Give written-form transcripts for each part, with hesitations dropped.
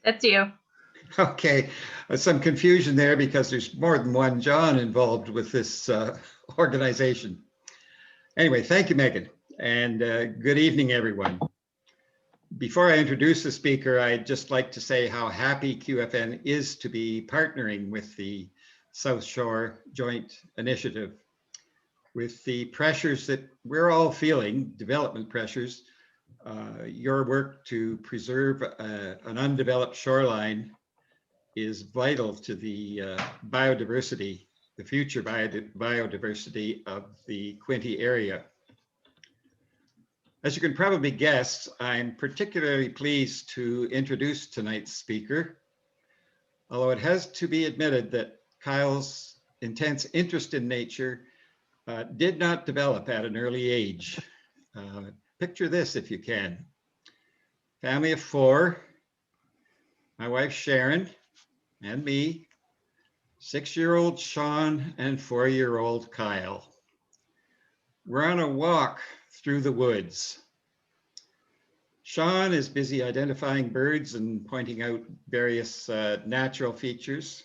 That's you. Okay, some confusion there because there's more than one John involved with this organization. Anyway, thank you, Megan, and good evening, everyone. Before I introduce the speaker, I'd just like to say how happy QFN is to be partnering with the South Shore Joint Initiative. With the pressures that we're all feeling, development pressures, your work to preserve an undeveloped shoreline is vital to the biodiversity, the future biodiversity of the Quinte area. As you can probably guess, I'm particularly pleased to introduce tonight's speaker, although it has to be admitted that Kyle's intense interest in nature did not develop at an early age. Picture this if you can. Family of 4, my wife Sharon and me, 6-year-old Sean and 4-year-old Kyle. We're on a walk through the woods. Sean is busy identifying birds and pointing out various natural features.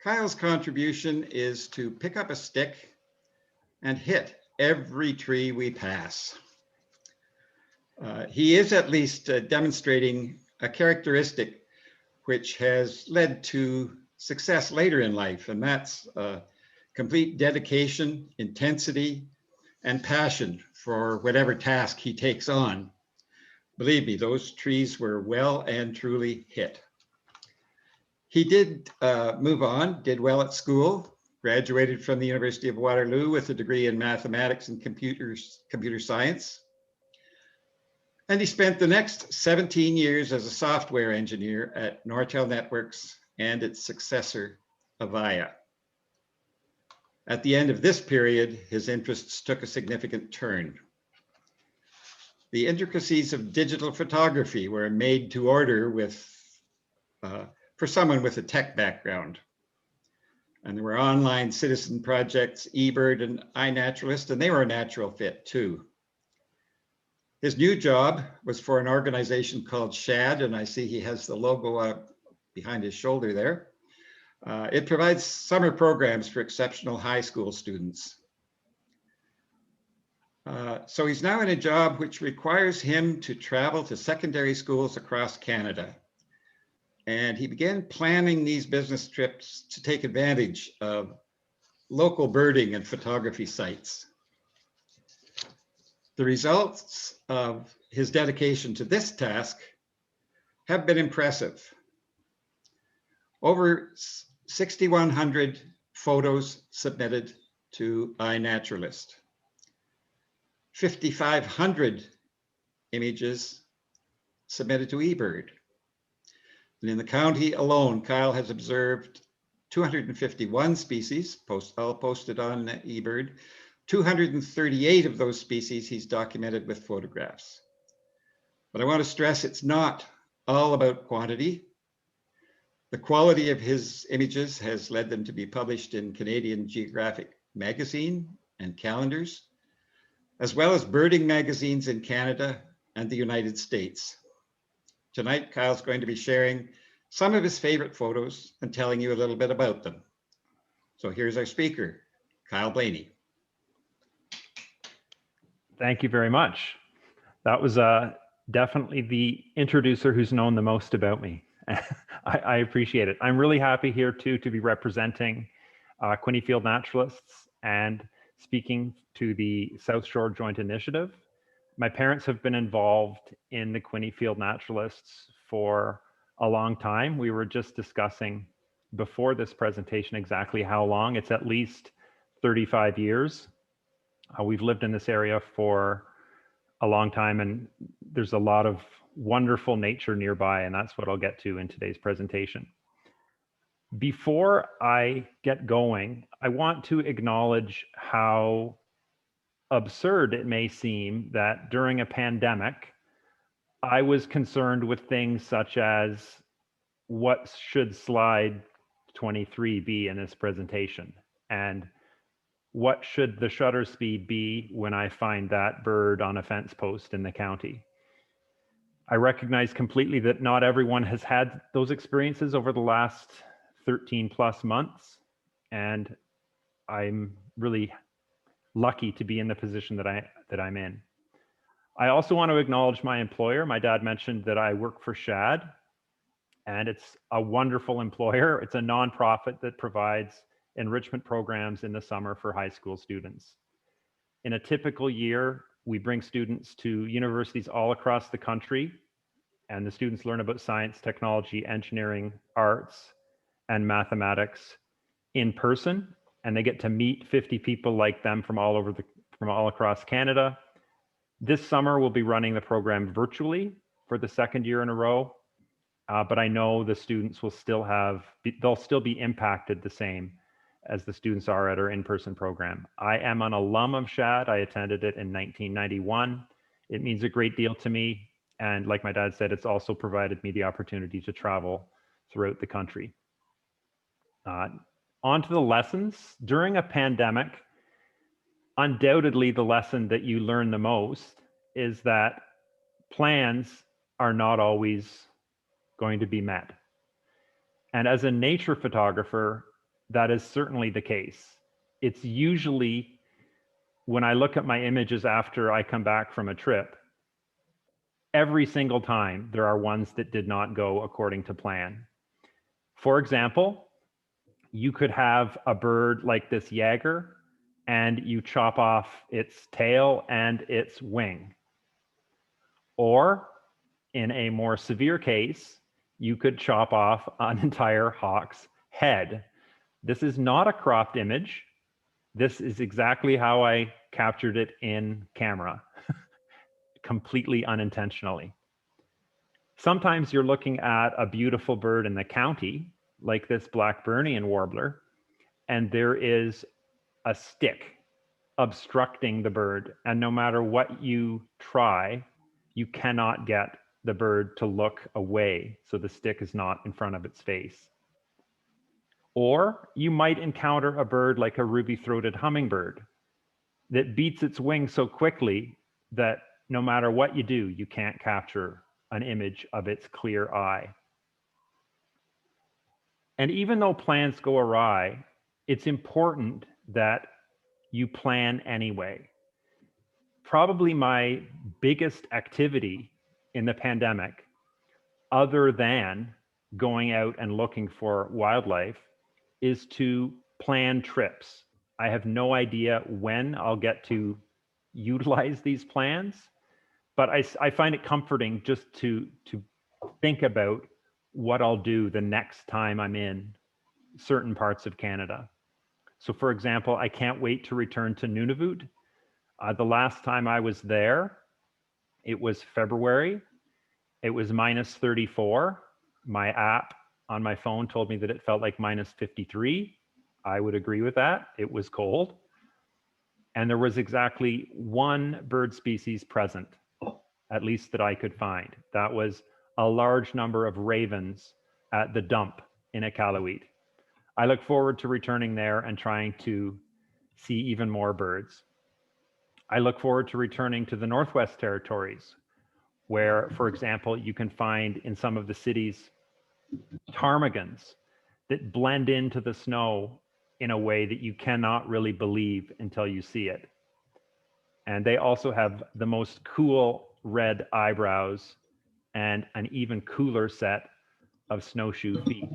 Kyle's contribution is to pick up a stick and hit every tree we pass. He is at least demonstrating a characteristic which has led to success later in life, and that's complete dedication, intensity, and passion for whatever task he takes on. Believe me, those trees were well and truly hit. He did move on, did well at school, graduated from the University of Waterloo with a degree in mathematics and computer science. And he spent the next 17 years as a software engineer at Nortel Networks and its successor, Avaya. At the end of this period, his interests took a significant turn. The intricacies of digital photography were made to order for someone with a tech background. And there were online citizen projects, eBird and iNaturalist, and they were a natural fit too. His new job was for an organization called SHAD, and I see he has the logo up behind his shoulder there. It provides summer programs for exceptional high school students. So he's now in a job which requires him to travel to secondary schools across Canada. And he began planning these business trips to take advantage of local birding and photography sites. The results of his dedication to this task have been impressive. Over 6,100 photos submitted to iNaturalist. 5,500 images submitted to eBird. And in the county alone, Kyle has observed 251 species, all posted on eBird. 238 of those species he's documented with photographs. But I want to stress it's not all about quantity. The quality of his images has led them to be published in Canadian Geographic magazine and calendars, as well as birding magazines in Canada and the United States. Tonight, Kyle's going to be sharing some of his favorite photos and telling you a little bit about them. So here's our speaker, Kyle Blaney. Thank you very much. That was definitely the introducer who's known the most about me. I appreciate it. I'm really happy here too to be representing Quinte Field Naturalists and speaking to the South Shore Joint Initiative. My parents have been involved in the Quinte Field Naturalists for a long time. We were just discussing before this presentation exactly how long. It's at least 35 years. We've lived in this area for a long time, and there's a lot of wonderful nature nearby, and that's what I'll get to in today's presentation. Before I get going, I want to acknowledge how absurd it may seem that during a pandemic, I was concerned with things such as what should slide 23 be in this presentation, and what should the shutter speed be when I find that bird on a fence post in the county. I recognize completely that not everyone has had those experiences over the last 13 plus months. And I'm really lucky to be in the position that I'm in. I also want to acknowledge my employer. My dad mentioned that I work for SHAD, and it's a wonderful employer. It's a nonprofit that provides enrichment programs in the summer for high school students. In a typical year, we bring students to universities all across the country, and the students learn about science, technology, engineering, arts, and mathematics in person, and they get to meet 50 people like them from all across Canada. This summer, we'll be running the program virtually for the second year in a row, but I know the students will they'll still be impacted the same as the students are at our in-person program. I am an alum of SHAD. I attended it in 1991. It means a great deal to me. And like my dad said, it's also provided me the opportunity to travel throughout the country. On to the lessons. During a pandemic, undoubtedly the lesson that you learn the most is that plans are not always going to be met. And as a nature photographer, that is certainly the case. It's usually when I look at my images after I come back from a trip, every single time there are ones that did not go according to plan. For example, you could have a bird like this Jaeger and you chop off its tail and its wing. Or in a more severe case, you could chop off an entire hawk's head. This is not a cropped image. This is exactly how I captured it in camera, completely unintentionally. Sometimes you're looking at a beautiful bird in the county, like this Blackburnian warbler, and there is a stick obstructing the bird. And no matter what you try, you cannot get the bird to look away, so the stick is not in front of its face. Or you might encounter a bird like a ruby-throated hummingbird that beats its wings so quickly that no matter what you do, you can't capture an image of its clear eye. And even though plans go awry, it's important that you plan anyway. Probably my biggest activity in the pandemic, other than going out and looking for wildlife, is to plan trips. I have no idea when I'll get to utilize these plans, but I find it comforting just to think about what I'll do the next time I'm in certain parts of Canada. So for example, I can't wait to return to Nunavut. The last time I was there, it was February. It was -34. My app on my phone told me that it felt like -53. I would agree with that. It was cold. And there was exactly one bird species present, at least that I could find. That was a large number of ravens at the dump in Iqaluit. I look forward to returning there and trying to see even more birds. I look forward to returning to the Northwest Territories, where, for example, you can find in some of the cities ptarmigans that blend into the snow in a way that you cannot really believe until you see it. And they also have the most cool red eyebrows and an even cooler set of snowshoe feet.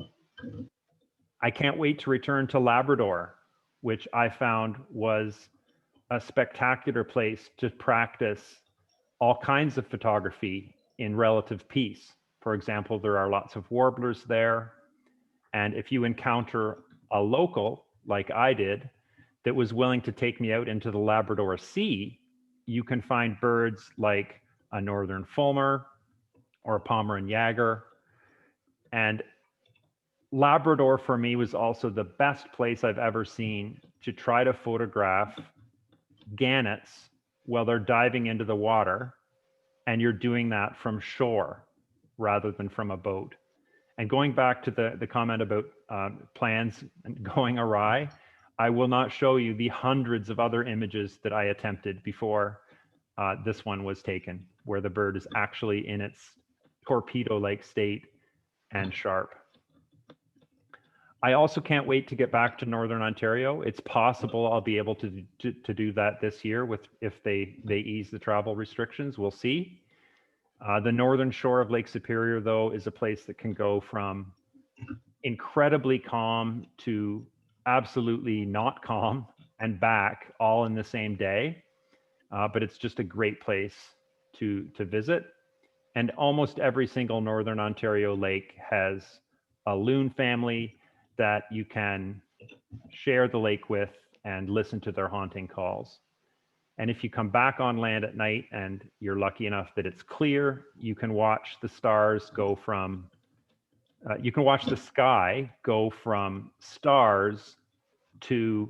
I can't wait to return to Labrador, which I found was a spectacular place to practice all kinds of photography in relative peace. For example, there are lots of warblers there. And if you encounter a local, like I did, that was willing to take me out into the Labrador Sea, you can find birds like a northern fulmar or a Pomeran Jaeger. And Labrador for me was also the best place I've ever seen to try to photograph gannets while they're diving into the water, and you're doing that from shore rather than from a boat. And going back to the comment about plans going awry, I will not show you the hundreds of other images that I attempted before this one was taken, where the bird is actually in its Torpedo Lake State, and Sharp. I also can't wait to get back to Northern Ontario. It's possible I'll be able to do that this year if they ease the travel restrictions. We'll see. The northern shore of Lake Superior, though, is a place that can go from incredibly calm to absolutely not calm and back all in the same day. But it's just a great place to visit. And almost every single Northern Ontario lake has a loon family that you can share the lake with and listen to their haunting calls. And if you come back on land at night and you're lucky enough that it's clear, you can watch the stars go from, you can watch the sky go from stars to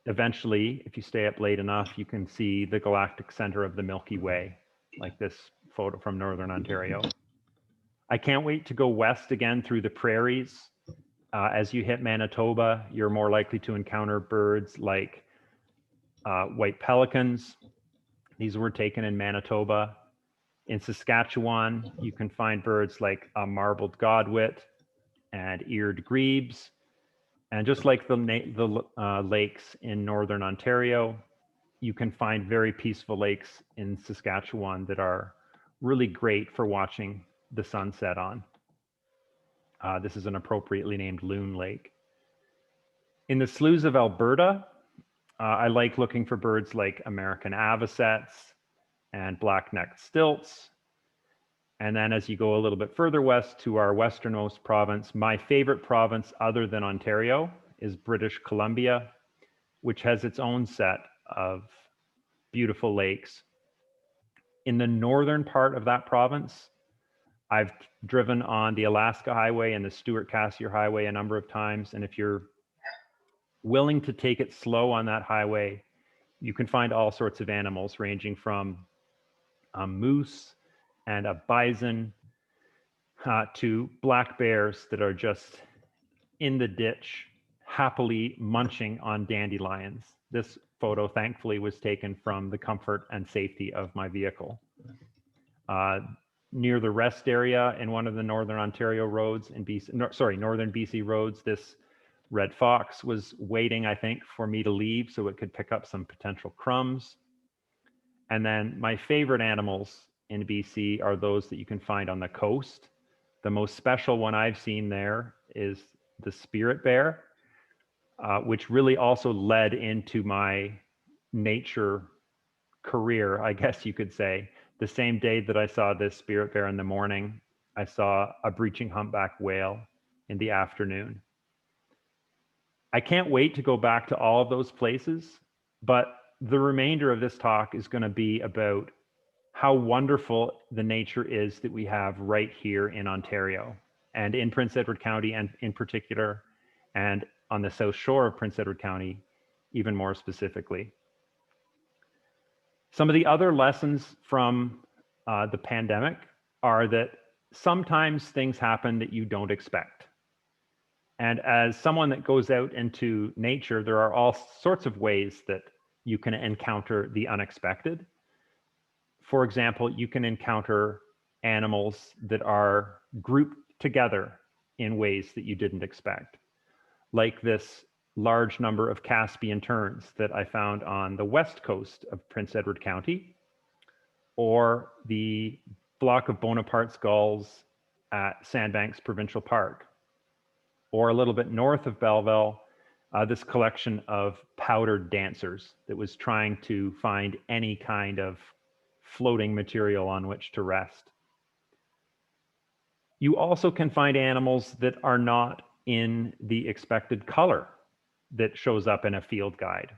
eventually, if you stay up late enough, you can see the galactic center of the Milky Way, like this photo from Northern Ontario. I can't wait to go west again through the prairies. As you hit Manitoba, you're more likely to encounter birds like white pelicans. These were taken in Manitoba. In Saskatchewan, you can find birds like a marbled godwit and eared grebes. And just like the lakes in Northern Ontario, you can find very peaceful lakes in Saskatchewan that are really great for watching the sunset on. This is an appropriately named loon lake. In the sloughs of Alberta, I like looking for birds like American avocets and black-necked stilts. And then as you go a little bit further west to our westernmost province, my favorite province other than Ontario is British Columbia, which has its own set of beautiful lakes. In the northern part of that province, I've driven on the Alaska Highway and the Stewart-Cassiar Highway a number of times. And if you're willing to take it slow on that highway, you can find all sorts of animals ranging from a moose and a bison to black bears that are just in the ditch, happily munching on dandelions. This photo, thankfully, was taken from the comfort and safety of my vehicle. Near the rest area in one of the Northern Ontario roads in BC, Northern BC roads, this red fox was waiting, I think, for me to leave so it could pick up some potential crumbs. And then my favorite animals in BC are those that you can find on the coast. The most special one I've seen there is the spirit bear, which really also led into my nature career, I guess you could say. The same day that I saw this spirit bear in the morning, I saw a breaching humpback whale in the afternoon. I can't wait to go back to all of those places, but the remainder of this talk is going to be about how wonderful the nature is that we have right here in Ontario and in Prince Edward County, and in particular, and on the south shore of Prince Edward County, even more specifically. Some of the other lessons from the pandemic are that sometimes things happen that you don't expect. And as someone that goes out into nature, there are all sorts of ways that you can encounter the unexpected. For example, you can encounter animals that are grouped together in ways that you didn't expect, like this large number of Caspian terns that I found on the west coast of Prince Edward County, or the flock of Bonaparte's gulls at Sandbanks Provincial Park, or a little bit north of Belleville, this collection of powdered dancers that was trying to find any kind of floating material on which to rest. You also can find animals that are not in the expected color that shows up in a field guide.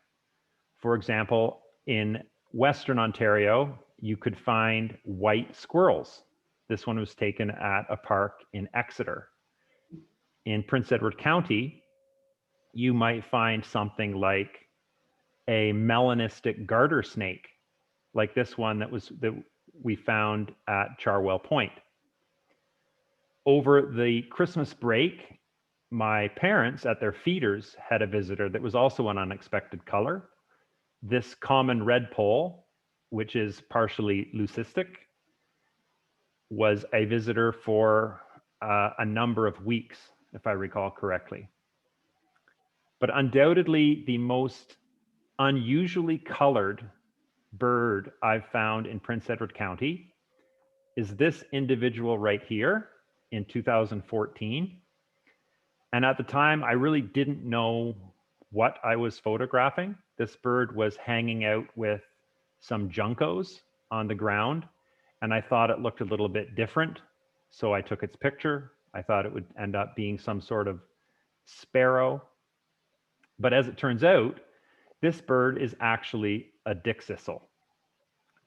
For example, in Western Ontario, you could find white squirrels. This one was taken at a park in Exeter. In Prince Edward County, you might find something like a melanistic garter snake, like this one that we found at Charwell Point. Over the Christmas break, my parents at their feeders had a visitor that was also an unexpected color. This common redpoll, which is partially leucistic, was a visitor for a number of weeks, if I recall correctly. But undoubtedly, the most unusually colored bird I've found in Prince Edward County is this individual right here in 2014. And at the time, I really didn't know what I was photographing. This bird was hanging out with some juncos on the ground, and I thought it looked a little bit different. So I took its picture. I thought it would end up being some sort of sparrow. But as it turns out, this bird is actually a dickcissel.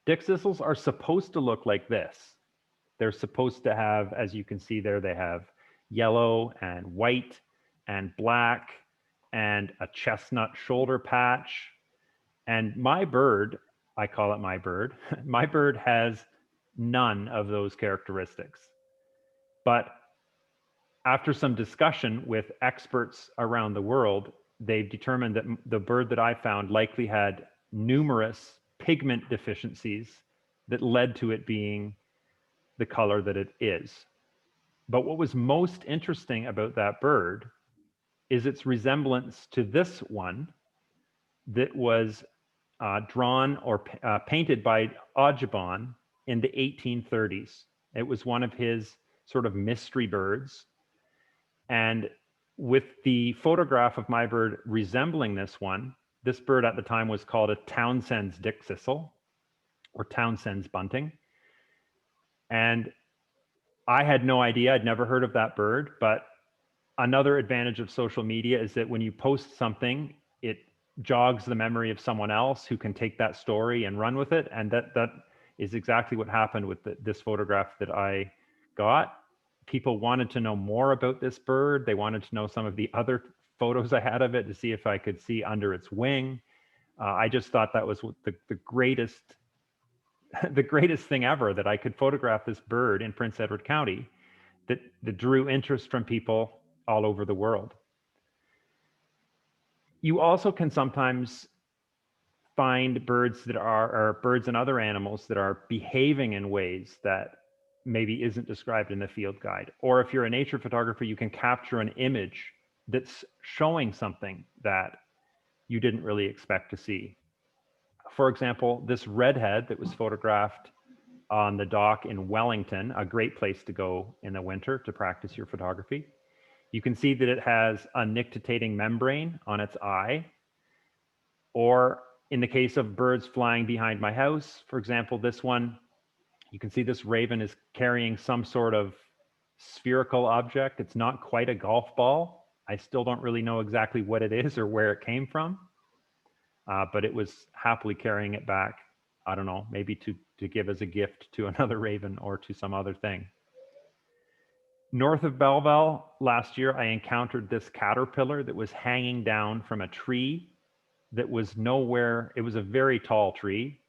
Dickcissels are supposed to look like this. They're supposed to have, as you can see there, they have yellow and white and black and a chestnut shoulder patch. And my bird, I call it my bird, my bird has none of those characteristics. But after some discussion with experts around the world, they've determined that the bird that I found likely had numerous pigment deficiencies that led to it being the color that it is. But what was most interesting about that bird is its resemblance to this one that was drawn or painted by Audubon in the 1830s. It was one of his sort of mystery birds. And with the photograph of my bird resembling this one, this bird at the time was called a Townsend's dickcissel or Townsend's bunting. And I had no idea, I'd never heard of that bird, but another advantage of social media is that when you post something, it jogs the memory of someone else who can take that story and run with it. And that is exactly what happened with this photograph that I got. People wanted to know more about this bird. They wanted to know some of the other photos I had of it to see if I could see under its wing. I just thought that was the greatest the greatest thing ever, that I could photograph this bird in Prince Edward County that drew interest from people all over the world. You also can sometimes find birds that or birds and other animals that are behaving in ways that maybe isn't described in the field guide. Or if you're a nature photographer, you can capture an image that's showing something that you didn't really expect to see. For example, this redhead that was photographed on the dock in Wellington, a great place to go in the winter to practice your photography. You can see that it has a nictitating membrane on its eye. Or in the case of birds flying behind my house, for example, this one, you can see this raven is carrying some sort of spherical object. It's not quite a golf ball. I still don't really know exactly what it is or where it came from. But it was happily carrying it back, I don't know, maybe to give as a gift to another raven or to some other thing. North of Belleville last year, I encountered this caterpillar that was hanging down from a tree that was nowhere. It was a very tall tree.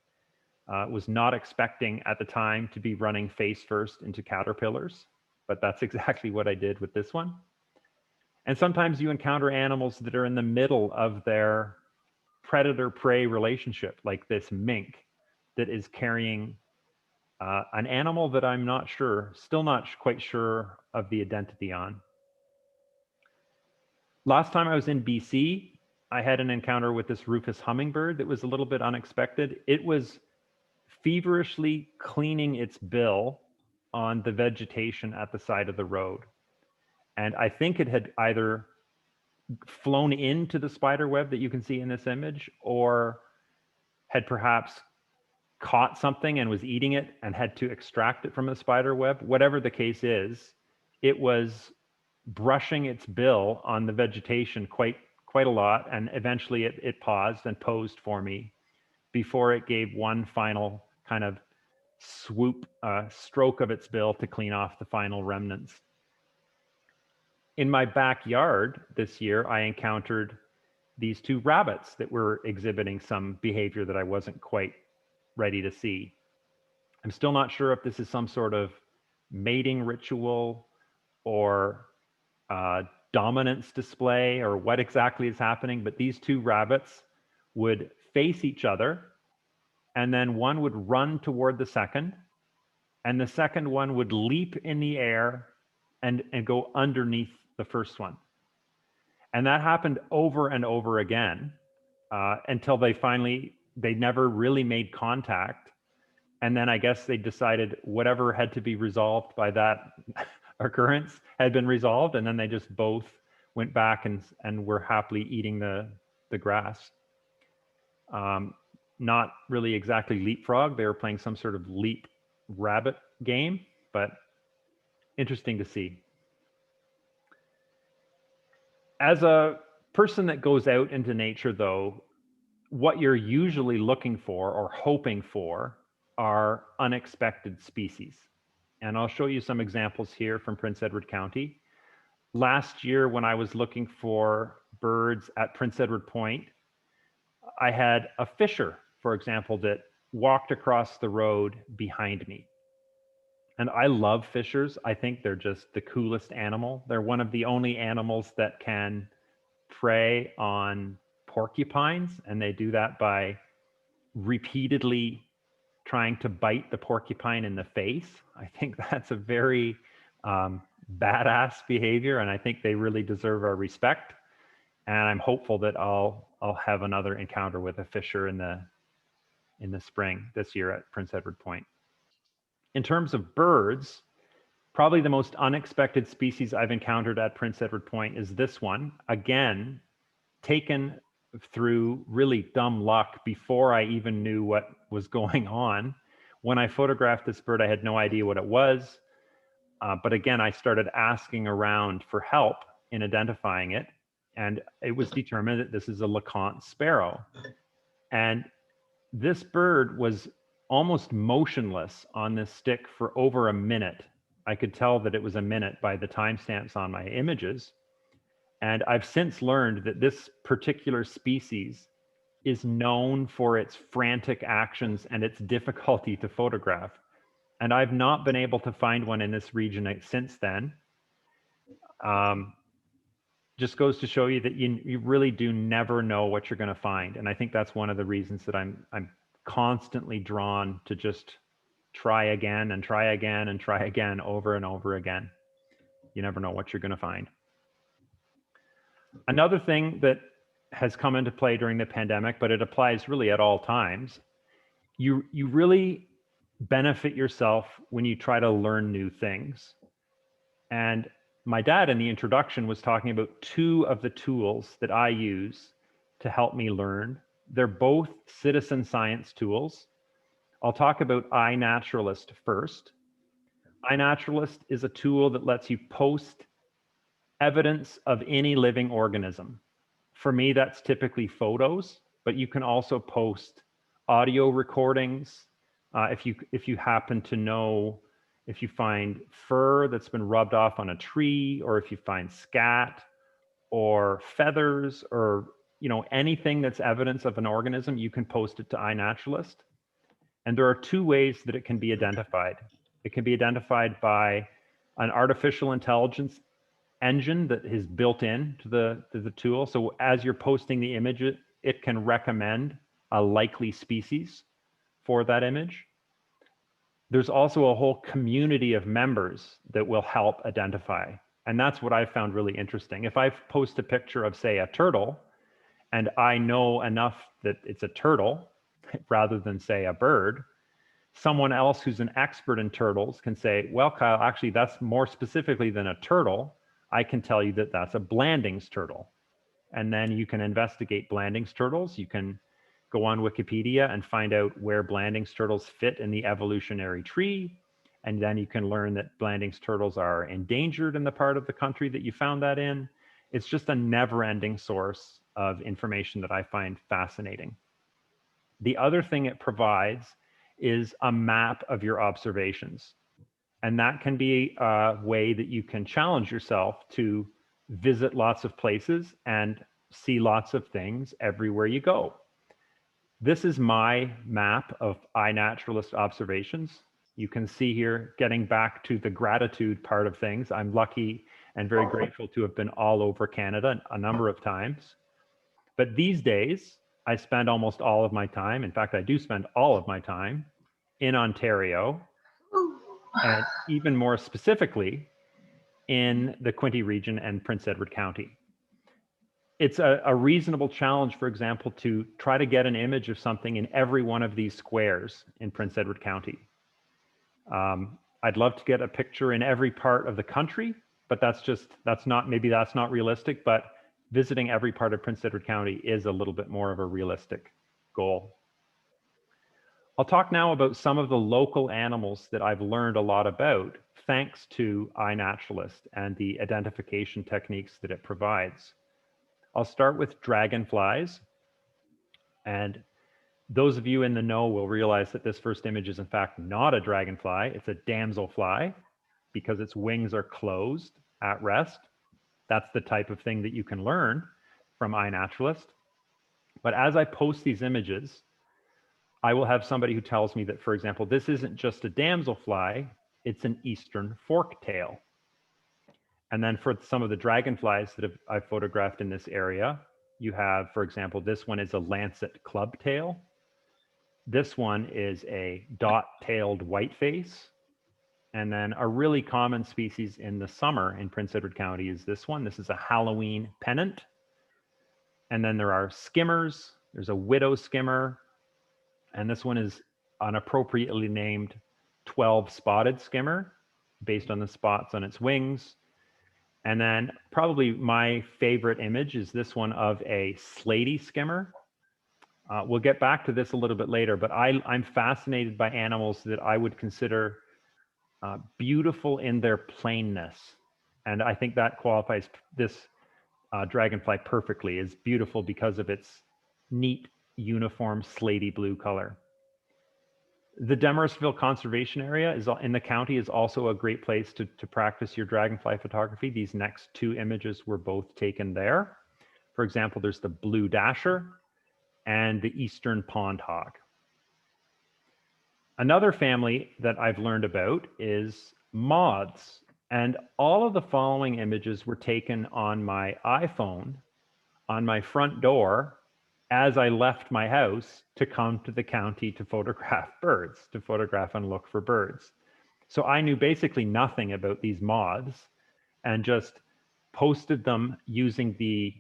Was not expecting at the time to be running face first into caterpillars, but that's exactly what I did with this one. And sometimes you encounter animals that are in the middle of their predator-prey relationship, like this mink that is carrying an animal that I'm not sure, still not quite sure of the identity on. Last time I was in BC, I had an encounter with this Rufus Hummingbird that was a little bit unexpected. It was feverishly cleaning its bill on the vegetation at the side of the road. And I think it had either flown into the spider web that you can see in this image, or had perhaps caught something and was eating it and had to extract it from the spider web. Whatever the case is, it was brushing its bill on the vegetation quite a lot, and eventually it paused and posed for me before it gave one final kind of swoop, stroke of its bill to clean off the final remnants. In my backyard this year, I encountered these two rabbits that were exhibiting some behavior that I wasn't quite ready to see. I'm still not sure if this is some sort of mating ritual or dominance display or what exactly is happening, but these two rabbits would face each other, and then one would run toward the second, and the second one would leap in the air and go underneath the first one. And that happened over and over again until they never really made contact. And then I guess they decided whatever had to be resolved by that occurrence had been resolved. And then they just both went back and were happily eating the grass. Not really exactly leapfrog. They were playing some sort of leap rabbit game, but interesting to see. As a person that goes out into nature, though, what you're usually looking for or hoping for are unexpected species. And I'll show you some examples here from Prince Edward County. Last year, when I was looking for birds at Prince Edward Point, I had a fisher, for example, that walked across the road behind me. And I love fishers. I think they're just the coolest animal. They're one of the only animals that can prey on porcupines, and they do that by repeatedly trying to bite the porcupine in the face. I think that's a very badass behavior, and I think they really deserve our respect. And I'm hopeful that I'll have another encounter with a fisher in the spring this year at Prince Edward Point. In terms of birds, probably the most unexpected species I've encountered at Prince Edward Point is this one. Again, taken through really dumb luck before I even knew what was going on. When I photographed this bird, I had no idea what it was. But again, I started asking around for help in identifying it. And it was determined that this is a Lecant Sparrow. And this bird was almost motionless on this stick for over a minute. I could tell that it was a minute by the timestamps on my images. And I've since learned that this particular species is known for its frantic actions and its difficulty to photograph. And I've not been able to find one in this region since then. Just goes to show you that you really do never know what you're going to find. And I think that's one of the reasons that I'm constantly drawn to just try again and try again and try again over and over again. You never know what you're going to find. Another thing that has come into play during the pandemic, but it applies really at all times, you really benefit yourself when you try to learn new things. And my dad in the introduction was talking about two of the tools that I use to help me learn. They're both citizen science tools. I'll talk about Inaturalist first. Inaturalist is a tool that lets you post evidence of any living organism. For me, that's typically photos, but you can also post audio recordings. If you happen to know, if you find fur that's been rubbed off on a tree, or if you find scat or feathers, or anything that's evidence of an organism, you can post it to Inaturalist. And there are two ways that it can be identified. It can be identified by an artificial intelligence engine that is built in to the tool. So as you're posting the image, it can recommend a likely species for that image. There's also a whole community of members that will help identify. And that's what I found really interesting. If I post a picture of, say, a turtle, and I know enough that it's a turtle rather than, say, a bird, someone else who's an expert in turtles can say, well, Kyle, actually, that's more specifically than a turtle. I can tell you that that's a Blanding's turtle. And then you can investigate Blanding's turtles. You can go on Wikipedia and find out where Blanding's turtles fit in the evolutionary tree. And then you can learn that Blanding's turtles are endangered in the part of the country that you found that in. It's just a never-ending source of information that I find fascinating. The other thing it provides is a map of your observations. And that can be a way that you can challenge yourself to visit lots of places and see lots of things everywhere you go. This is my map of iNaturalist observations. You can see here, getting back to the gratitude part of things, I'm lucky and very grateful to have been all over Canada a number of times. But these days, I spend almost all of my time, in fact, I do spend all of my time in Ontario. and even more specifically in the Quinte region and Prince Edward County. It's a reasonable challenge, for example, to try to get an image of something in every one of these squares in Prince Edward County. I'd love to get a picture in every part of the country, but maybe that's not realistic, but visiting every part of Prince Edward County is a little bit more of a realistic goal. I'll talk now about some of the local animals that I've learned a lot about thanks to iNaturalist and the identification techniques that it provides. I'll start with dragonflies, and those of you in the know will realize that this first image is in fact not a dragonfly, it's a damselfly because its wings are closed at rest. That's the type of thing that you can learn from iNaturalist. But as I post these images, I will have somebody who tells me that, for example, this isn't just a damselfly, it's an eastern forktail. And then for some of the dragonflies that I've photographed in this area, you have, for example, this one is a lancet clubtail. This one is a dot-tailed whiteface. And then a really common species in the summer in Prince Edward County is this one. This is a Halloween pennant. And then there are skimmers. There's a widow skimmer. And this one is an appropriately named 12-spotted skimmer based on the spots on its wings. And then probably my favorite image is this one of a slaty skimmer. We'll get back to this a little bit later, but I'm fascinated by animals that I would consider beautiful in their plainness. And I think that qualifies this dragonfly perfectly. It's beautiful because of its neat, uniform, slaty blue color. The Demarest Conservation Area in the county is also a great place to practice your dragonfly photography. These next two images were both taken there. For example, there's the blue dasher and the eastern pond hawk. Another family that I've learned about is moths. And all of the following images were taken on my iPhone on my front door as I left my house to come to the county to photograph birds, to photograph and look for birds. So I knew basically nothing about these moths and just posted them using the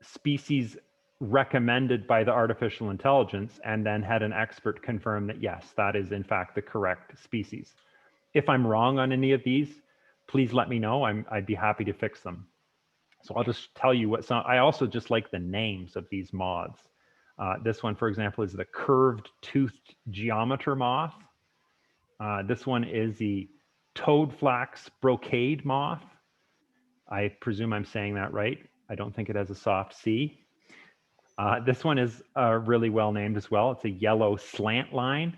species recommended by the artificial intelligence, and then had an expert confirm that yes, that is in fact the correct species. If I'm wrong on any of these, please let me know. I'd be happy to fix them. So I'll just tell you what some, I also just like the names of these moths. This one, for example, is the curved toothed geometer moth. This one is the toadflax brocade moth. I presume I'm saying that right. I don't think it has a soft C. This one is really well named as well. It's a yellow slant line.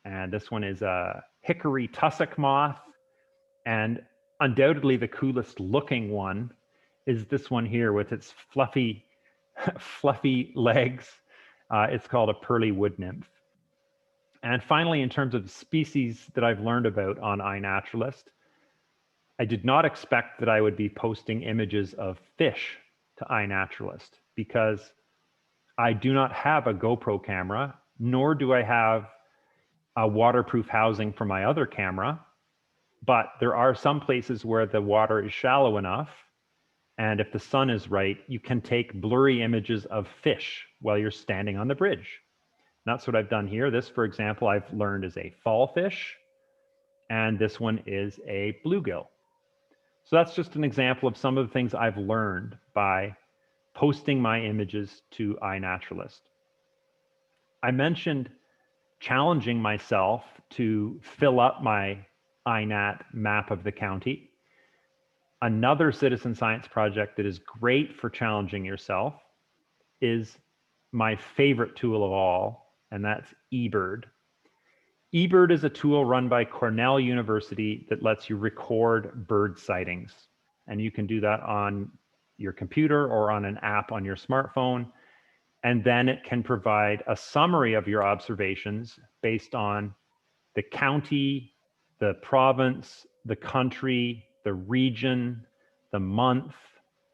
And this one is a hickory tussock moth. And undoubtedly the coolest looking one is this one here with its fluffy legs. It's called a pearly wood nymph. And finally, in terms of species that I've learned about on iNaturalist, I did not expect that I would be posting images of fish to iNaturalist because I do not have a GoPro camera, nor do I have a waterproof housing for my other camera. But there are some places where the water is shallow enough, and if the sun is right, you can take blurry images of fish while you're standing on the bridge. And that's what I've done here. This, for example, I've learned is a fall fish, and this one is a bluegill. So that's just an example of some of the things I've learned by posting my images to iNaturalist. I mentioned challenging myself to fill up my iNat map of the county. Another citizen science project that is great for challenging yourself is my favorite tool of all, and that's eBird. eBird is a tool run by Cornell University that lets you record bird sightings. And you can do that on your computer or on an app on your smartphone. And then it can provide a summary of your observations based on the county, the province, the country, the region, the month.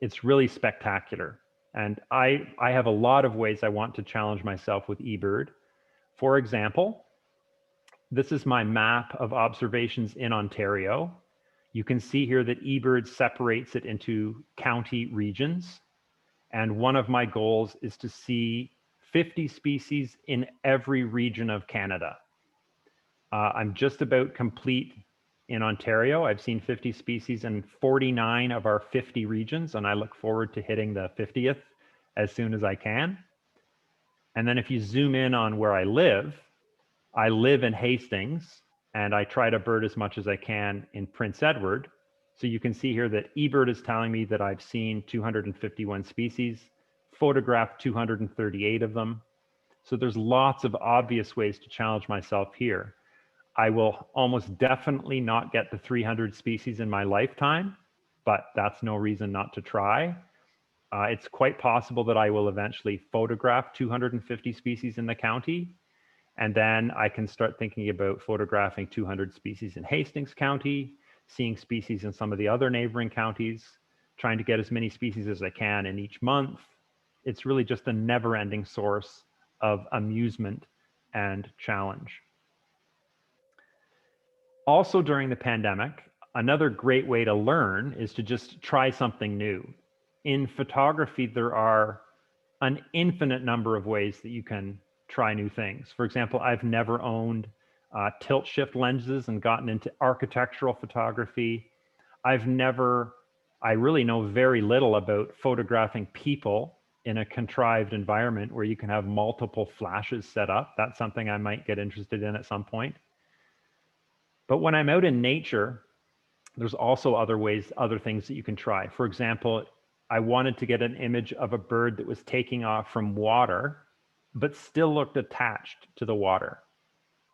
It's really spectacular. And I have a lot of ways I want to challenge myself with eBird. For example, This is my map of observations in Ontario. You can see here that eBird separates it into county regions. And one of my goals is to see 50 species in every region of Canada. I'm just about complete in Ontario. I've seen 50 species in 49 of our 50 regions, and I look forward to hitting the 50th as soon as I can. And then if you zoom in on where I live in Hastings, and I try to bird as much as I can in Prince Edward. So you can see here that eBird is telling me that I've seen 251 species, photographed 238 of them. So there's lots of obvious ways to challenge myself here. I will almost definitely not get to 300 species in my lifetime, but that's no reason not to try. It's quite possible that I will eventually photograph 250 species in the county. And then I can start thinking about photographing 200 species in Hastings County, seeing species in some of the other neighboring counties, trying to get as many species as I can in each month. It's really just a never-ending source of amusement and challenge. Also during the pandemic, another great way to learn is to just try something new. In photography, there are an infinite number of ways that you can try new things. For example, I've never owned tilt shift lenses and gotten into architectural photography. I really know very little about photographing people in a contrived environment where you can have multiple flashes set up. That's something I might get interested in at some point. But when I'm out in nature, there's also other things that you can try. For example, I wanted to get an image of a bird that was taking off from water, but still looked attached to the water.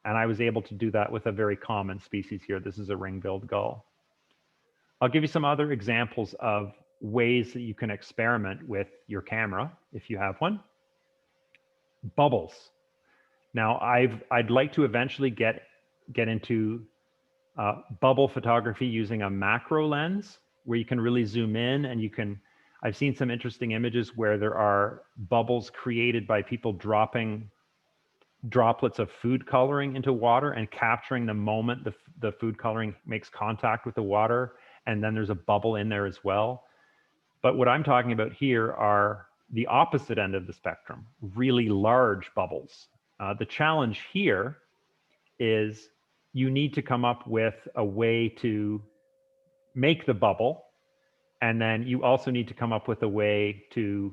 And I was able to do that with a very common species here. This is a ring-billed gull. I'll give you some other examples of ways that you can experiment with your camera, if you have one. Bubbles. Now, I'd like to eventually get into bubble photography using a macro lens, where you can really zoom in and I've seen some interesting images where there are bubbles created by people dropping droplets of food coloring into water and capturing the moment the food coloring makes contact with the water, and then there's a bubble in there as well. But what I'm talking about here are the opposite end of the spectrum, really large bubbles. The challenge here is you need to come up with a way to make the bubble, and then you also need to come up with a way to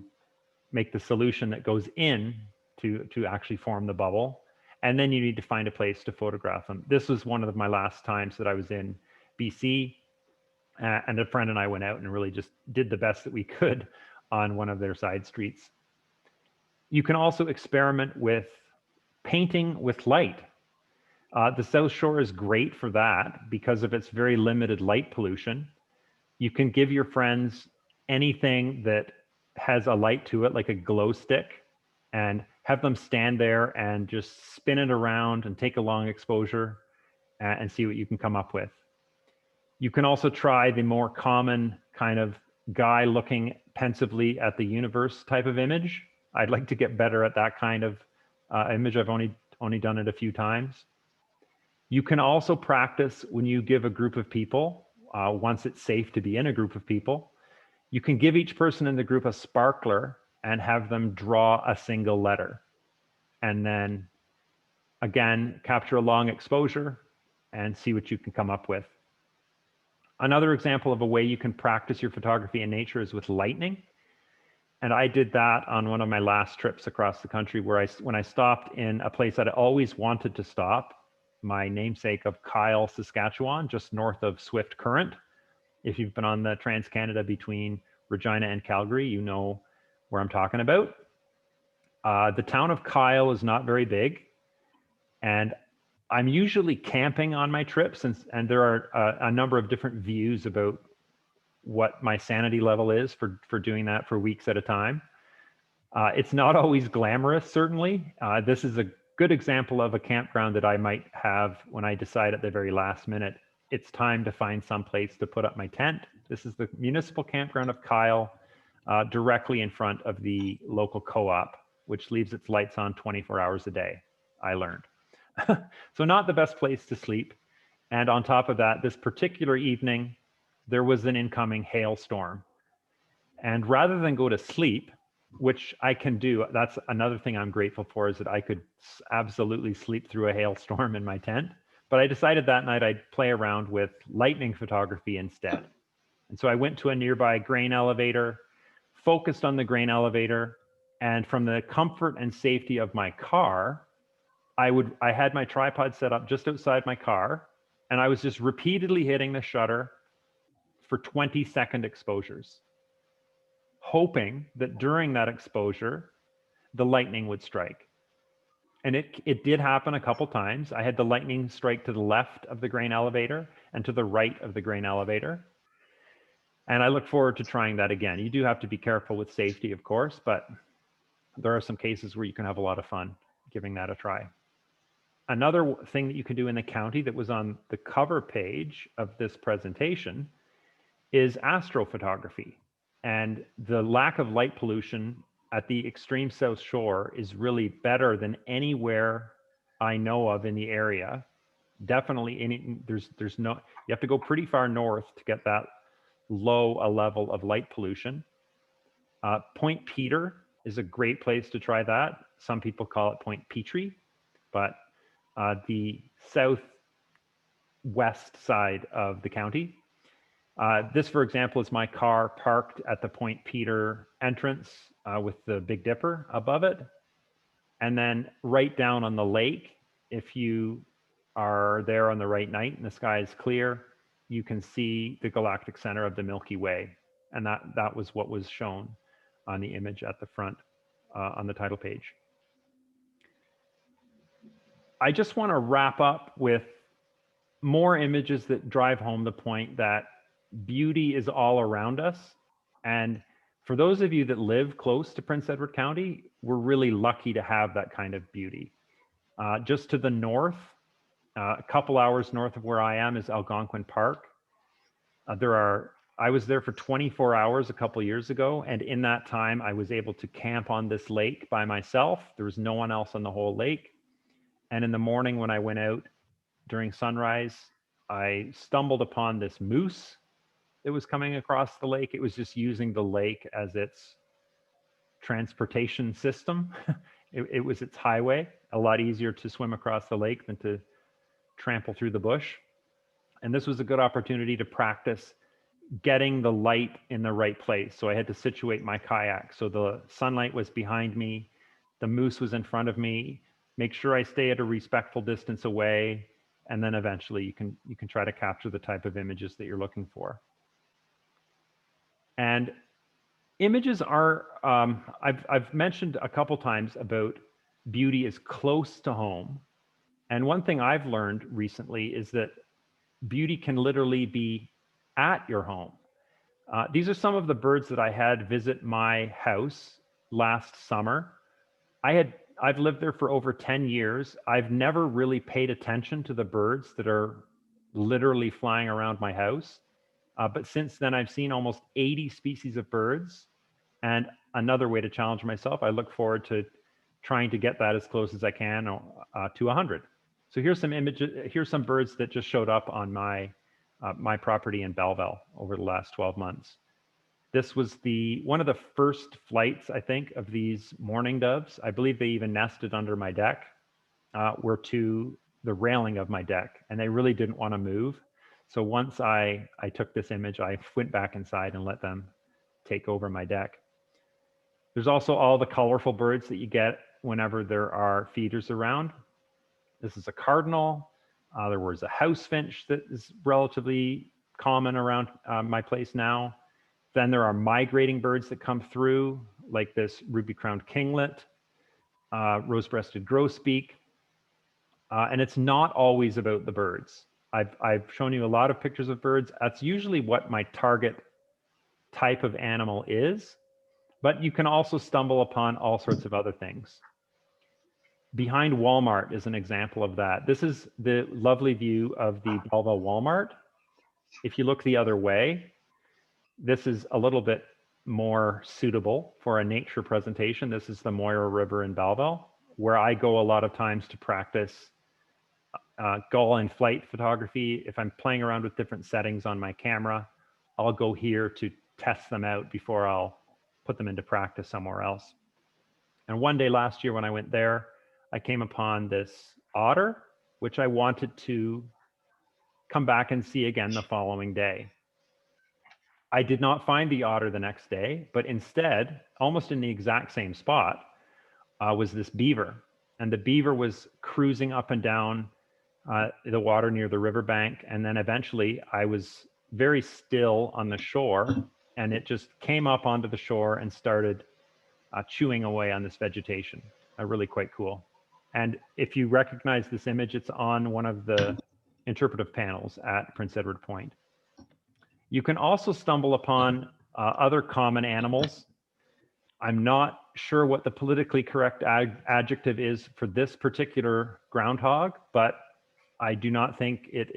make the solution that goes in to actually form the bubble. And then you need to find a place to photograph them. This was one of my last times that I was in BC, and a friend and I went out and really just did the best that we could on one of their side streets. You can also experiment with painting with light. The South Shore is great for that because of its very limited light pollution. You can give your friends anything that has a light to it, like a glow stick, and have them stand there and just spin it around and take a long exposure and see what you can come up with. You can also try the more common kind of guy looking pensively at the universe type of image. I'd like to get better at that kind of image. I've only done it a few times. You can also practice when you give a group of people, once it's safe to be in a group of people, you can give each person in the group a sparkler and have them draw a single letter. And then again, capture a long exposure and see what you can come up with. Another example of a way you can practice your photography in nature is with lightning. And I did that on one of my last trips across the country, where when I stopped in a place that I always wanted to stop, my namesake of Kyle, Saskatchewan, just north of Swift Current. If you've been on the Trans-Canada between Regina and Calgary, you know where I'm talking about. The town of Kyle is not very big, and I'm usually camping on my trips, and there are a number of different views about what my sanity level is for doing that for weeks at a time. It's not always glamorous, certainly. This is a good example of a campground that I might have when I decide at the very last minute, it's time to find some place to put up my tent. This is the municipal campground of Kyle, directly in front of the local co-op, which leaves its lights on 24 hours a day, I learned. So not the best place to sleep. And on top of that, this particular evening, there was an incoming hailstorm. And rather than go to sleep, which I can do, that's another thing I'm grateful for, is that I could absolutely sleep through a hailstorm in my tent. But I decided that night I'd play around with lightning photography instead. And so I went to a nearby grain elevator, focused on the grain elevator, and from the comfort and safety of my car, I had my tripod set up just outside my car, and I was just repeatedly hitting the shutter for 20-second exposures, hoping that during that exposure, the lightning would strike. And it did happen a couple times. I had the lightning strike to the left of the grain elevator and to the right of the grain elevator. And I look forward to trying that again. You do have to be careful with safety, of course, but there are some cases where you can have a lot of fun giving that a try. Another thing that you can do in the county that was on the cover page of this presentation is astrophotography. And the lack of light pollution at the extreme south shore is really better than anywhere I know of in the area. Definitely, there's no, you have to go pretty far north to get that low a level of light pollution. Point Peter is a great place to try that. Some people call it Point Petrie, but the southwest side of the county. This, for example, is my car parked at the Point Peter entrance with the Big Dipper above it. And then right down on the lake, if you are there on the right night and the sky is clear, you can see the galactic center of the Milky Way. And that was what was shown on the image at the front on the title page. I just want to wrap up with more images that drive home the point that beauty is all around us. And for those of you that live close to Prince Edward County, we're really lucky to have that kind of beauty. Just to the north, a couple hours north of where I am, is Algonquin Park. I was there for 24 hours a couple years ago, and in that time I was able to camp on this lake by myself. There was no one else on the whole lake. And in the morning when I went out during sunrise, I stumbled upon this moose that was coming across the lake. It was just using the lake as its transportation system. It was its highway. A lot easier to swim across the lake than to trample through the bush. And this was a good opportunity to practice getting the light in the right place. So I had to situate my kayak. So the sunlight was behind me, the moose was in front of me, make sure I stay at a respectful distance away, and then eventually you can try to capture the type of images that you're looking for. And images are, I've mentioned a couple times about beauty is close to home. And one thing I've learned recently is that beauty can literally be at your home. These are some of the birds that I had visit my house last summer. I've lived there for over 10 years. I've never really paid attention to the birds that are literally flying around my house. But since then, I've seen almost 80 species of birds. And another way to challenge myself, I look forward to trying to get that as close as I can to 100. So here's some images. Here's some birds that just showed up on my property in Belleville over the last 12 months. This was one of the first flights, I think, of these mourning doves. I believe they even nested under my deck, were to the railing of my deck, and they really didn't want to move. So once I took this image, I went back inside and let them take over my deck. There's also all the colorful birds that you get whenever there are feeders around. This is a cardinal. There was a house finch that is relatively common around my place now. Then there are migrating birds that come through, like this ruby-crowned kinglet, rose-breasted grosbeak. And it's not always about the birds. I've shown you a lot of pictures of birds. That's usually what my target type of animal is, but you can also stumble upon all sorts of other things. Behind Walmart is an example of that. This is the lovely view of the Belleville Walmart. If you look the other way, this is a little bit more suitable for a nature presentation. This is the Moira River in Belleville, where I go a lot of times to practice gull and flight photography. If I'm playing around with different settings on my camera, I'll go here to test them out before I'll put them into practice somewhere else. And one day last year when I went there, I came upon this otter, which I wanted to come back and see again the following day. I did not find the otter the next day, but instead, almost in the exact same spot, was this beaver. And the beaver was cruising up and down the water near the riverbank. And then eventually I was very still on the shore, and it just came up onto the shore and started chewing away on this vegetation. Really quite cool. And if you recognize this image, it's on one of the interpretive panels at Prince Edward Point. You can also stumble upon other common animals. I'm not sure what the politically correct adjective is for this particular groundhog, but I do not think it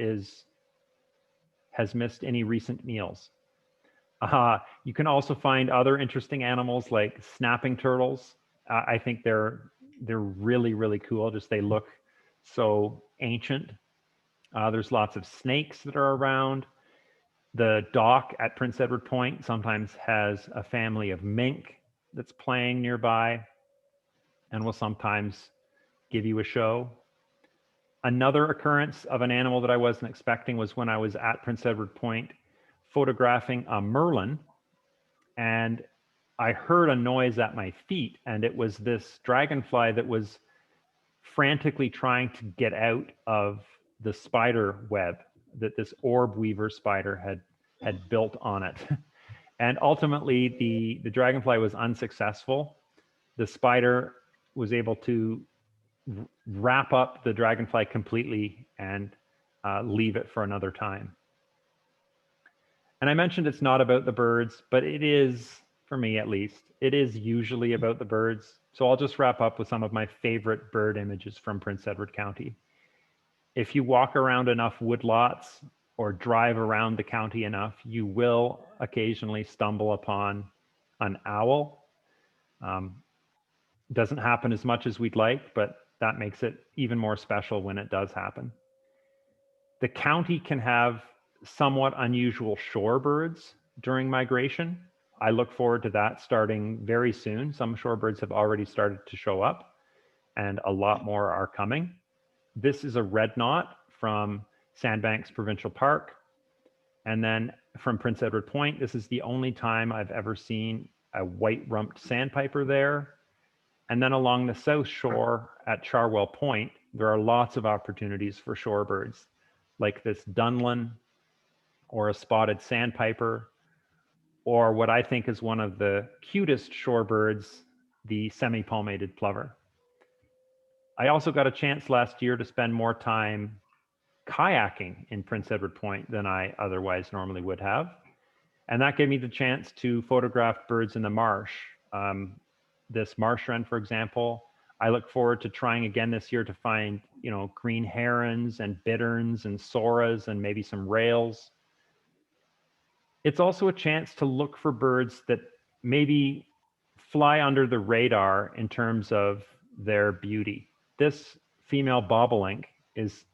has missed any recent meals. You can also find other interesting animals like snapping turtles. I think they're really, really cool. Just they look so ancient. There's lots of snakes that are around. The dock at Prince Edward Point sometimes has a family of mink that's playing nearby and will sometimes give you a show. Another occurrence of an animal that I wasn't expecting was when I was at Prince Edward Point photographing a merlin, and I heard a noise at my feet, and it was this dragonfly that was frantically trying to get out of the spider web that this orb weaver spider had built on it. And ultimately the dragonfly was unsuccessful. The spider was able to wrap up the dragonfly completely and leave it for another time. And I mentioned it's not about the birds, but it is, for me at least, it is usually about the birds. So I'll just wrap up with some of my favorite bird images from Prince Edward County. If you walk around enough woodlots or drive around the county enough, you will occasionally stumble upon an owl. Doesn't happen as much as we'd like, but that makes it even more special when it does happen. The county can have somewhat unusual shorebirds during migration. I look forward to that starting very soon. Some shorebirds have already started to show up, and a lot more are coming. This is a red knot from Sandbanks Provincial Park. And then from Prince Edward Point, this is the only time I've ever seen a white-rumped sandpiper there. And then along the south shore at Charwell Point, there are lots of opportunities for shorebirds, like this dunlin or a spotted sandpiper, or what I think is one of the cutest shorebirds, the semi-palmated plover. I also got a chance last year to spend more time kayaking in Prince Edward Point than I otherwise normally would have. And that gave me the chance to photograph birds in the marsh. This marsh wren, for example, I look forward to trying again this year to find, green herons and bitterns and soras and maybe some rails. It's also a chance to look for birds that maybe fly under the radar in terms of their beauty. This female bobolink is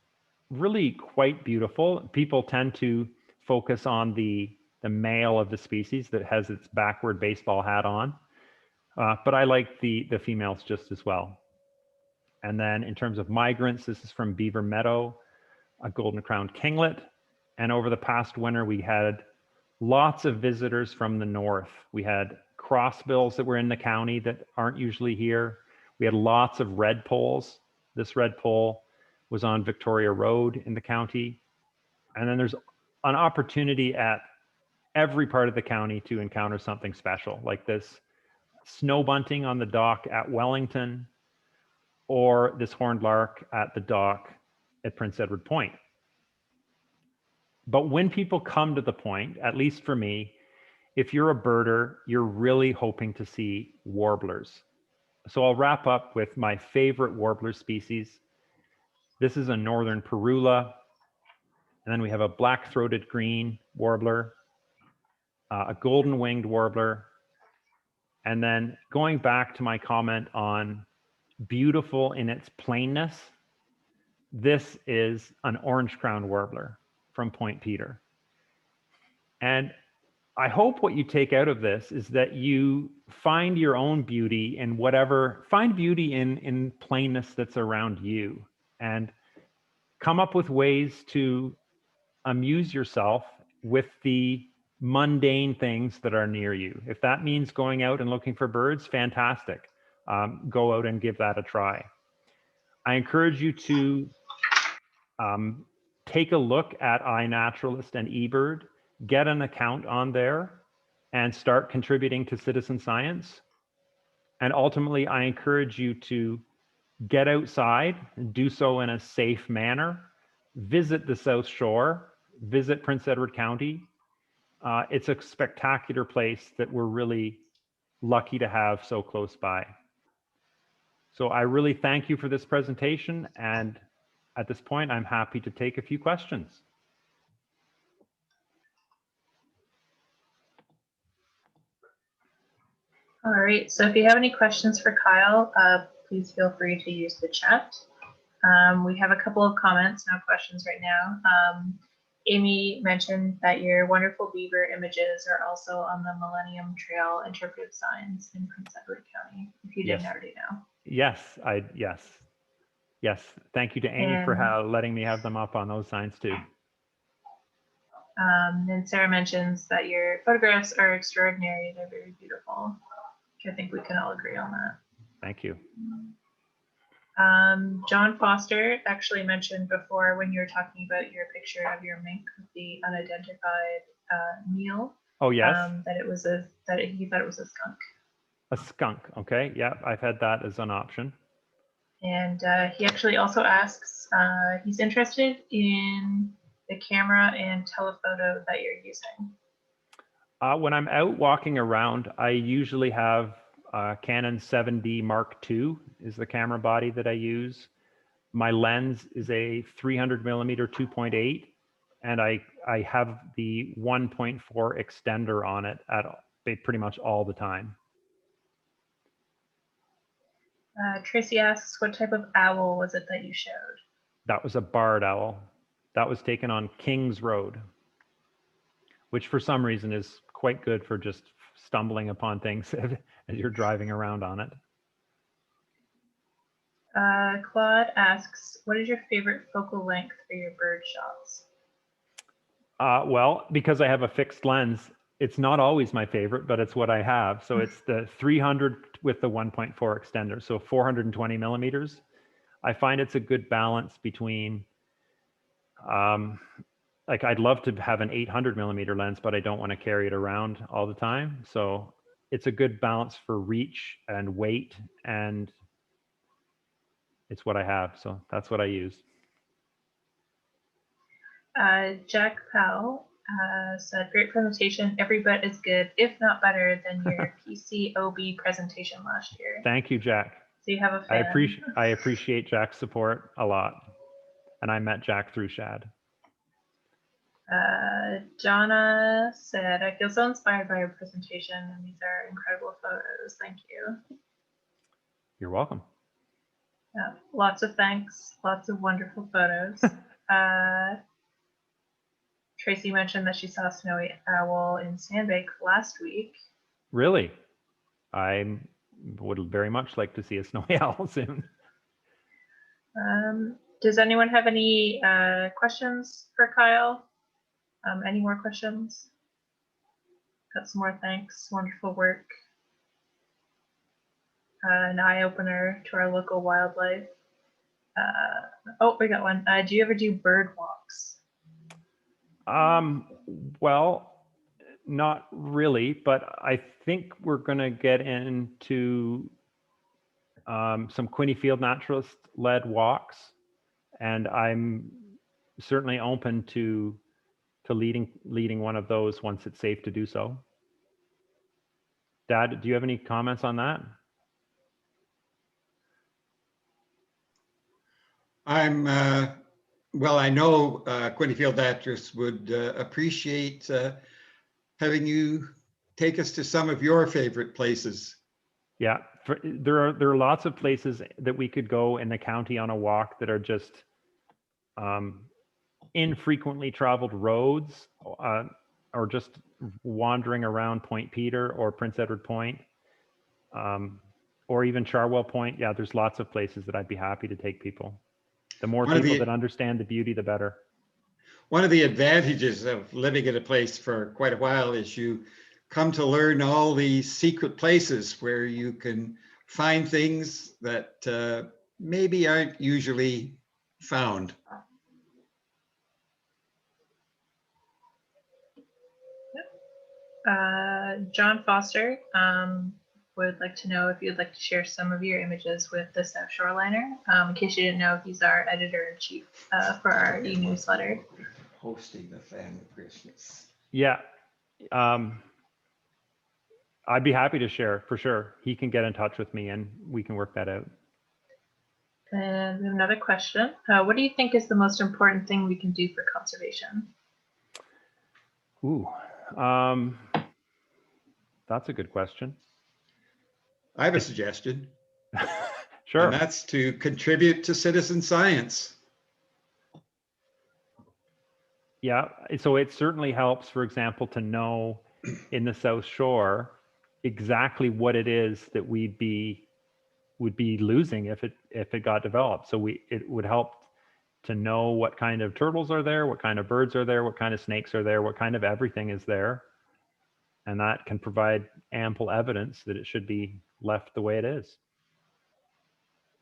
really quite beautiful. People tend to focus on the male of the species that has its backward baseball hat on, but I like the females just as well. And then in terms of migrants, this is from Beaver Meadow, a golden-crowned kinglet. And over the past winter, we had lots of visitors from the north. We had crossbills that were in the county that aren't usually here. We had lots of redpolls. This redpoll was on Victoria Road in the county. And then there's an opportunity at every part of the county to encounter something special, like this snow bunting on the dock at Wellington, or this horned lark at the dock at Prince Edward Point. But when people come to the point, at least for me, if you're a birder, you're really hoping to see warblers. So I'll wrap up with my favorite warbler species. This is a northern parula. And then we have a black-throated green warbler, a golden-winged warbler. And then going back to my comment on beautiful in its plainness, this is an orange-crowned warbler from Point Peter. And I hope what you take out of this is that you find your own beauty in whatever, find beauty in plainness that's around you, and come up with ways to amuse yourself with the mundane things that are near you. If that means going out and looking for birds, fantastic. Go out and give that a try. I encourage you to take a look at iNaturalist and eBird, get an account on there, and start contributing to citizen science. And ultimately, I encourage you to get outside and do so in a safe manner. Visit the South Shore, visit Prince Edward County. It's a spectacular place that we're really lucky to have so close by. So I really thank you for this presentation. And at this point, I'm happy to take a few questions. All right, so if you have any questions for Kyle, please feel free to use the chat. We have a couple of comments, no questions right now. Amy mentioned that your wonderful beaver images are also on the Millennium Trail interpretive signs in Prince Edward County, if you didn't already know. Yes, yes. Thank you to Amy for letting me have them up on those signs too. And Sarah mentions that your photographs are extraordinary. They're very beautiful. I think we can all agree on that. Thank you. John Foster actually mentioned before, when you were talking about your picture of your mink with the unidentified meal. Oh yes. That it was that he thought it was a skunk. A skunk. Okay. Yeah, I've had that as an option. And he actually also asks, he's interested in the camera and telephoto that you're using. When I'm out walking around, I usually have Canon 7D Mark II is the camera body that I use. My lens is a 300 millimeter 2.8, and I have the 1.4 extender on it at pretty much all the time. Tracy asks, what type of owl was it that you showed? That was a barred owl. That was taken on Kings Road, which for some reason is quite good for just stumbling upon things as you're driving around on it. Claude asks, what is your favorite focal length for your bird shots? Well, because I have a fixed lens, it's not always my favorite, but it's what I have. So it's the 300 with the 1.4 extender, so 420 millimeters. I find it's a good balance between, like I'd love to have an 800 millimeter lens, but I don't want to carry it around all the time. So it's a good balance for reach and weight, and it's what I have. So that's what I use. Jack Powell said, great presentation. Every bit is good, if not better, than your PCOB presentation last year. Thank you, Jack. So you have a fan. I appreciate Jack's support a lot. And I met Jack through Shad. Jonna said, I feel so inspired by your presentation, and these are incredible photos. Thank you. You're welcome. Lots of thanks, lots of wonderful photos. Tracy mentioned that she saw a snowy owl in Sandbank last week. Really? I would very much like to see a snowy owl soon. Does anyone have any questions for Kyle? Any more questions? Got some more thanks. Wonderful work. An eye-opener to our local wildlife. Oh, we got one. Do you ever do bird walks? Well, not really, but I think we're going to get into some Quinte Field Naturalist led walks, and I'm certainly open to leading one of those once it's safe to do so. Dad, do you have any comments on that? Well, I know Quinte Field Naturalists would appreciate having you take us to some of your favorite places. Yeah, there are lots of places that we could go in the county on a walk that are just infrequently traveled roads, or just wandering around Point Peter or Prince Edward Point, or even Charwell Point. Yeah, there's lots of places that I'd be happy to take people. The more people that understand the beauty, the better. One of the advantages of living in a place for quite a while is you come to learn all the secret places where you can find things that maybe aren't usually found. John Foster would like to know if you'd like to share some of your images with the South Shoreliner. In case you didn't know, he's our editor-in-chief for our e-newsletter. Hosting the family Christmas. Yeah. I'd be happy to share for sure. He can get in touch with me and we can work that out. And we have another question. What do you think is the most important thing we can do for conservation? Ooh, that's a good question. I have a suggestion. Sure. And that's to contribute to citizen science. Yeah, so it certainly helps, for example, to know in the South Shore exactly what it is that would be losing if it got developed. So it would help to know what kind of turtles are there, what kind of birds are there, what kind of snakes are there, what kind of everything is there. And that can provide ample evidence that it should be left the way it is.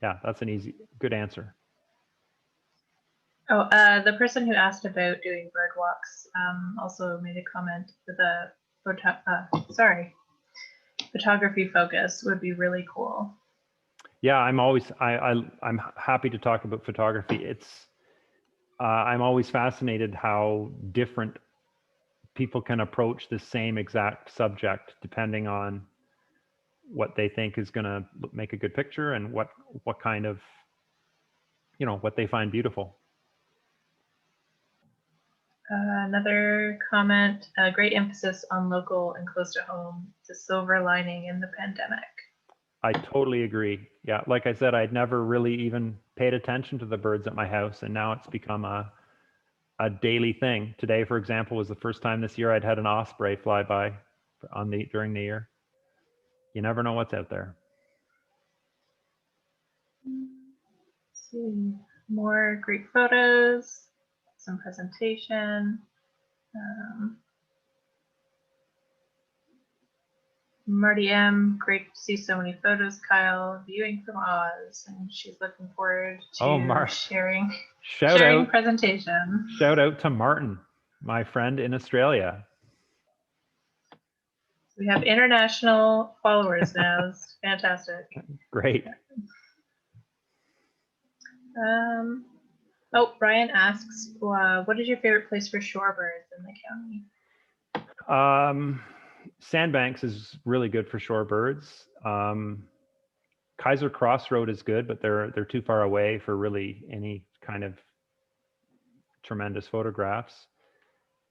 Yeah, that's an good answer. Oh, the person who asked about doing bird walks also made a comment with a photography focus would be really cool. Yeah, I'm happy to talk about photography. I'm always fascinated how different people can approach the same exact subject depending on what they think is going to make a good picture and what kind of, what they find beautiful. Another comment, great emphasis on local and close to home, the silver lining in the pandemic. I totally agree. Yeah, like I said, I'd never really even paid attention to the birds at my house, and now it's become a daily thing. Today, for example, was the first time this year I'd had an osprey fly by during the year. You never know what's out there. Let's see, more great photos, some presentation. Marty M, great to see so many photos, Kyle, viewing from Oz, and she's looking forward to sharing presentation. Shout out to Martin, my friend in Australia. We have international followers now. It's fantastic. Great. Brian asks, what is your favorite place for shorebirds in the county? Sandbanks is really good for shorebirds. Kaiser Crossroad is good, but they're too far away for really any kind of tremendous photographs.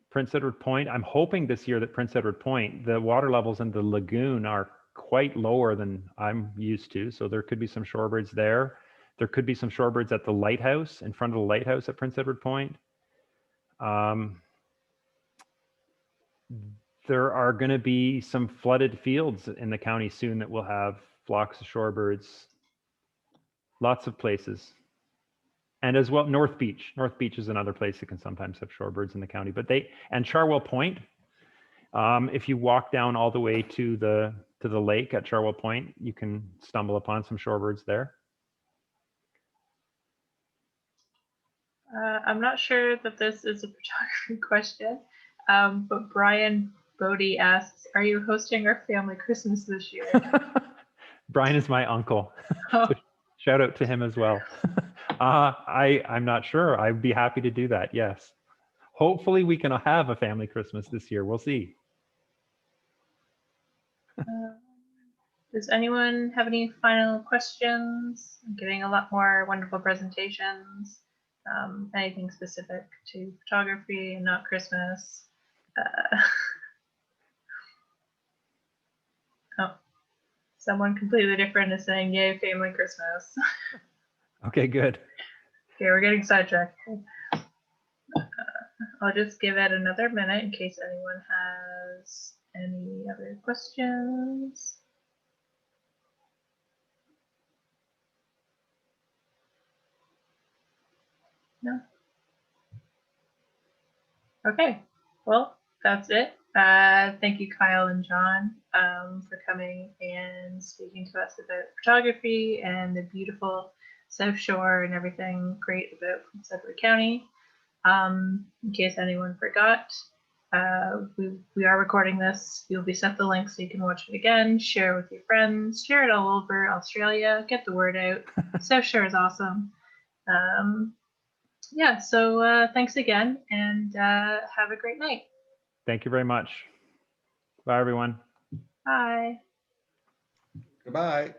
Prince Edward Point, I'm hoping this year that Prince Edward Point, the water levels in the lagoon are quite lower than I'm used to. So there could be some shorebirds there. There could be some shorebirds at the lighthouse, in front of the lighthouse at Prince Edward Point. There are going to be some flooded fields in the county soon that will have flocks of shorebirds. Lots of places. And as well, North Beach. North Beach is another place that can sometimes have shorebirds in the county. And Charwell Point, if you walk down all the way to the lake at Charwell Point, you can stumble upon some shorebirds there. I'm not sure that this is a photography question, but Brian Bodie asks, are you hosting our family Christmas this year? Brian is my uncle. Oh. So shout out to him as well. I'm not sure. I'd be happy to do that, yes. Hopefully we can have a family Christmas this year. We'll see. Does anyone have any final questions? I'm getting a lot more wonderful presentations. Anything specific to photography and not Christmas? Someone completely different is saying, yay, family Christmas. Okay, good. Okay, we're getting sidetracked. I'll just give it another minute in case anyone has any other questions. No? Okay, well, that's it. Thank you, Kyle and John, for coming and speaking to us about photography and the beautiful South Shore and everything great about Sedgwick County. In case anyone forgot, we are recording this. You'll be sent the link so you can watch it again, share with your friends, share it all over Australia, get the word out. South Shore is awesome. Yeah, so thanks again, and have a great night. Thank you very much. Bye, everyone. Bye. Goodbye.